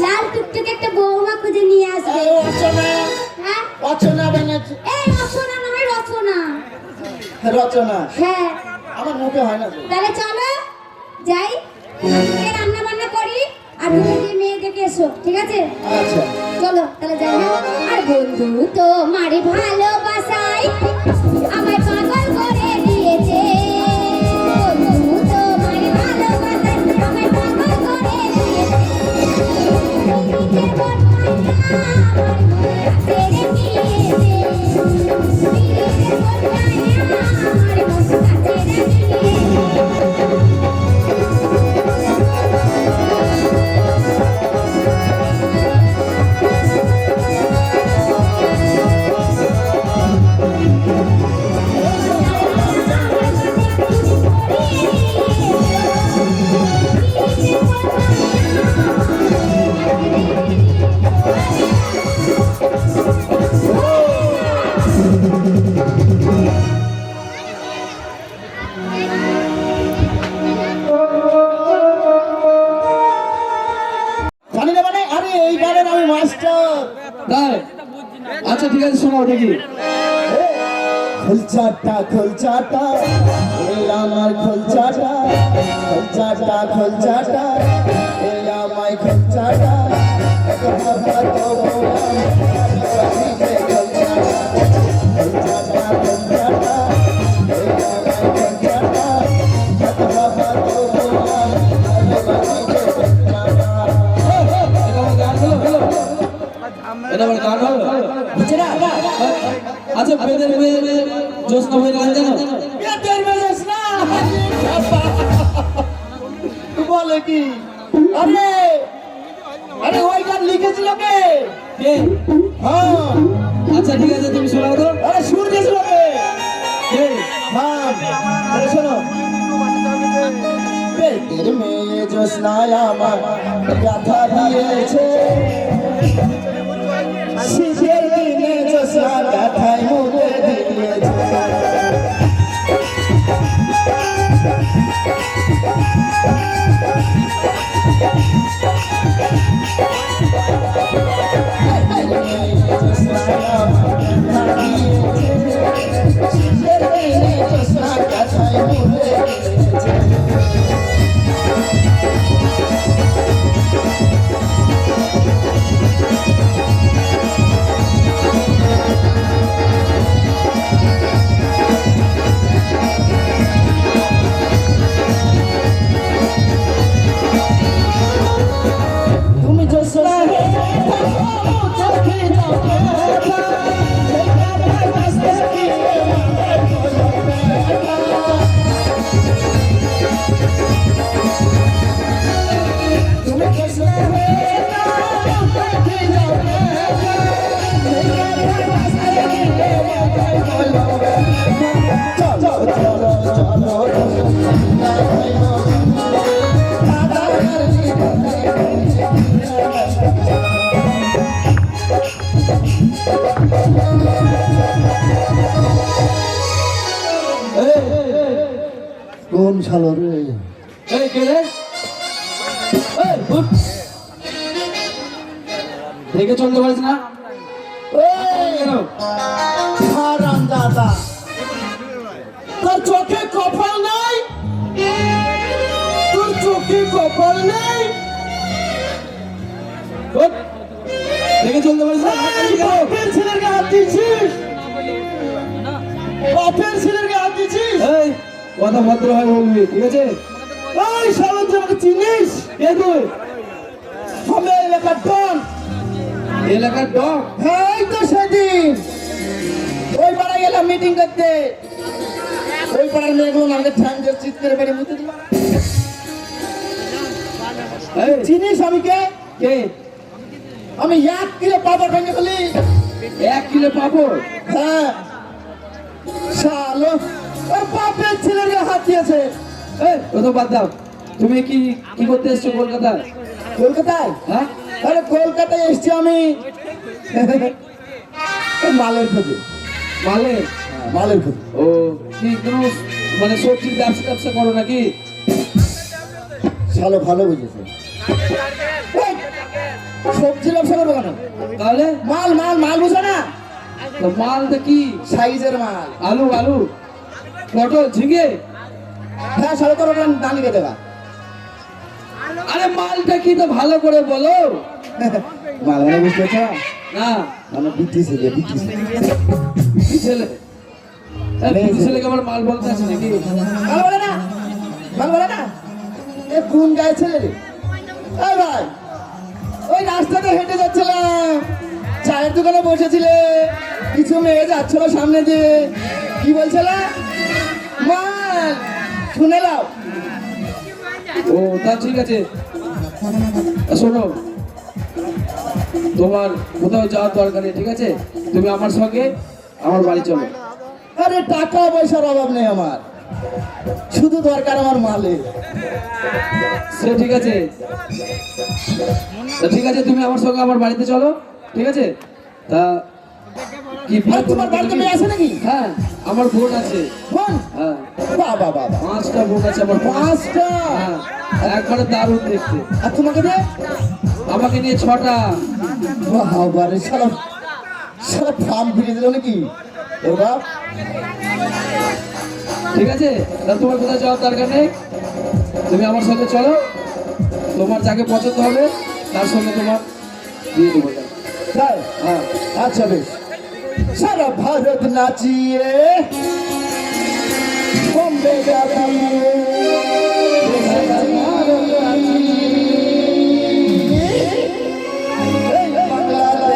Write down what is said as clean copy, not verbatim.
লাল টুকটুকে একটা বৌমা খুঁজে নিয়ে আসবে। রচনা। হ্যাঁ রচনা বানাচ্ছে। এই রচনা নয় রচনা। রচনা। হ্যাঁ আমার মুখে হয় না। তাহলে চলো যাই, রান্না বান্না করি আর তুমি যে মেয়ে দেখে এসো, ঠিক আছে? আচ্ছা চলো তাহলে যাই। আর বন্ধু তো মারি ভালোবাসাই আমায় পাগল করে দিয়েছে। বন্ধু তো মারি ভালোবাসাই আমায় পাগল করে দিয়েছে। নিজের বদনামটা আমার ছেড়ে দিয়েছে। নিজের বদনামটা আমার ছেড়ে জানি না মানে, আরে এই গানের আমি মাস্টার। তাই? আচ্ছা ঠিক আছে, শোনাও দেখি। খোলচাটা খোলচাটা এই আমার খোলচাটা, খোলচাটা খোলচাটা এই আমায় খোলচাটা। খোলচাটা খোলচাটা এই আমায় খোলচাটা। এটা আমার গান হলো? হচ্ছে না? আচ্ছা বেদের মেয়ে জ্যোৎস্না ভাই গান জানো? বেদের মেয়ে না বলে কি? আরে আরে ওই গান লিখেছিল কে? কে? হ্যাঁ আচ্ছা ঠিক আছে, তুমি শোনাও তো। আরে সুর দিয়েছিল কে? কে? হ্যাঁ আরে শোনো। বেদের মেয়ে জ্যোৎস্নায় আমার ব্যথা দিয়েছে, শীতের দিনে জ্যোৎস্না ব্যথায় মুখে দিয়েছে। তুমি জ্যোৎস্না কোন শালো রে? এই কে রে? এই উঠ। দেখে চলতে পারিস না? কেন? হারাম দাদা, তোর চোখে কপাল নাই? তোর চোখে কপাল নেই? উঠ। দেখে চলতে পারিস না? বাপের ছেলের গায়ে হাত দিচ্ছিস? বাপের ছেলের গায়ে হাত দিচ্ছিস? এই কথা ভদ্রভাবে বলবি, ঠিক আছে? এই শালো, তুই আমাকে চিনিস? কে তুই? আমি এই এলাকার ডন। এলাকার ডগ? হ্যাঁ এই তো সেদিন ওই পাড়ায় গেলাম মিটিং করতে, ওই পাড়ার মেয়েগুলো আমাকে ঠ্যাং দিয়ে চিৎ করে বেরিয়ে মুতে দিল। এই চিনিস আমি কে? কে? আমি 1 কিলো পাপড় ভেঙে ফেলি। 1 কিলো পাপড়? হ্যাঁ শালো, ওর বাপের ছেলের গায়ে হাত দিয়েছে। এই কথা বাদ দাও, তুমি কি কি করতে এসছো কলকাতায়? কলকাতায়? হ্যাঁ? আরে কলকাতায় এসছি আমি মালের খোঁজে। মালে? মালের খোঁজে। ও কি কোনো মানে সবজির ব্যবসা ব্যবসা করো নাকি? শালো ভালো বুঝেছে। সবজির ব্যবসা করবো কেন? তাহলে মাল মাল মাল বুঝো না? তো মালটা কি? সাইজের মাল। আলু আলু পটল ঝিঙে? হ্যাঁ সাড়ে তোর দানি কে দেবা? আরে মালটা কি তো ভালো করে বলো। মাল মানে বুঝতে পারছো? না মানে বিটি ছেলে বিটি ছেলে। বিটি ছেলে, বিটি ছেলেকে আবার মাল বলতে আছে নাকি? মাল বলে না, মাল বলে না। এ কোন গায়ে ছেলে রে? এই ভাই, ওই রাস্তাতে হেঁটে যাচ্ছিলাম, চায়ের দোকানে বসেছিলে, কিছু মেয়ে যাচ্ছিল সামনে দিয়ে, কি বলছিল? মাল শুনে নাও। ও তা ঠিক আছে। শোনো, তোমার কোথাও যাওয়ার দরকার নেই, ঠিক আছে? তুমি আমার সঙ্গে আমার বাড়ি চলো। আরে টাকা পয়সার অভাব নেই আমার, শুধু দরকার আমার মালের। সে ঠিক আছে, তা ঠিক আছে তুমি আমার সঙ্গে আমার বাড়িতে চলো, ঠিক আছে? তা কি আর তোমার বাড়িতে মেয়ে আছে নাকি? হ্যাঁ আমার বোন আছে। বোন? হ্যাঁ বাবা বাবা, 5টা বোন আছে আমার। 5টা? হ্যাঁ একবারে দারুণ দেখতে। আর তোমাকে দে? আমাকে নিয়ে 6টা। বাবা রে, সারা সারা ফার্ম ফিরে দিল নাকি ওর বাপ? ঠিক আছে, তা তোমার কোথাও যাওয়ার দরকার নেই, তুমি আমার সঙ্গে চলো, তোমার যাকে পছন্দ হবে তার সঙ্গে তোমার দিয়ে দেবো। তাই? হ্যাঁ আচ্ছা বেশ, সারা ভারত নাচিয়ে বম্বে গাবিয়ে সারা ভারত নাচিয়ে এই বাংলাদেশ